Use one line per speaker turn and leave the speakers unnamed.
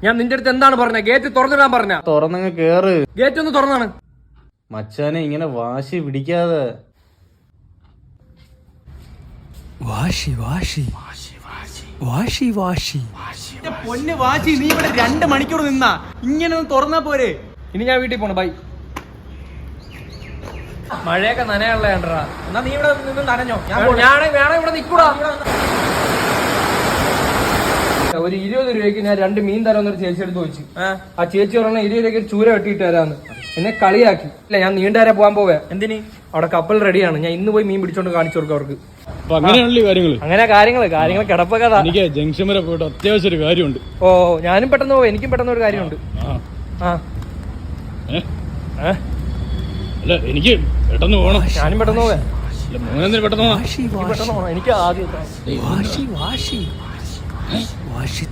ഞാൻ നിന്റെ അടുത്ത് എന്താണ് പറഞ്ഞത്? ഗേറ്റ് തുറന്നിടാൻ പറഞ്ഞ?
തുറന്നങ്ങ് കേറ്.
ഗേറ്റ് ഒന്ന് തുറന്നാണ്.
മച്ചാനെ ഇങ്ങനെ വാശി പിടിക്കാതെ.
വാശി വാശി വാശി വാശി
പൊന്ന് വാശി, നീ ഇവിടെ 2 മണിക്കൂർ നിന്നാ ഇങ്ങനെ ഒന്ന് തുറന്നാ പോരെ?
ഇനി ഞാൻ വീട്ടിൽ പോണു. ബൈ. മഴയൊക്കെ നനയുള്ള
എന്നാ നീ ഇവിടെ നിന്ന് നനഞ്ഞോ?
വേണം ഇവിടെ നിൽക്കൂടാ. ഒരു 20 രൂപയ്ക്ക് ഞാൻ 2 മീൻ തരാമെന്നൊരു ചേച്ചി എടുത്ത് ചോദിച്ചു. ആ ചേച്ചി പറഞ്ഞ 20 രൂപയ്ക്ക് ചൂര വെട്ടിയിട്ട് തരാന്ന്. എന്നെ കളിയാക്കി. ഇല്ല, ഞാൻ നീണ്ടുവരെ പോകാൻ പോവേ.
എന്തിന്?
അവിടെ കപ്പൽ റെഡിയാണ്. ഞാൻ ഇന്ന് പോയി മീൻ പിടിച്ചോണ്ട് കാണിച്ചു കൊടുക്കും അവർക്ക്.
അങ്ങനെയാണല്ലേ കാര്യങ്ങള്?
അങ്ങനെ കാര്യങ്ങൾ കിടപ്പ കഥ.
എനിക്ക് ജംഗ്ഷൻ വരെ പോയിട്ട് അത്യാവശ്യം ഒരു കാര്യമുണ്ട്.
ഓ, ഞാനും പെട്ടെന്ന് പോവാം. എനിക്കും പെട്ടെന്ന് ഒരു കാര്യമുണ്ട്.
അല്ല, എനിക്ക് പെട്ടെന്ന് പോകണം.
ഞാനും പെട്ടെന്ന് പോവേ.
മോനെന്തിന് പെട്ടെന്ന് പോകണം?
പെട്ടെന്ന് പോകണം. എനിക്ക് ആദ്യം
വാശി വാശി വാശി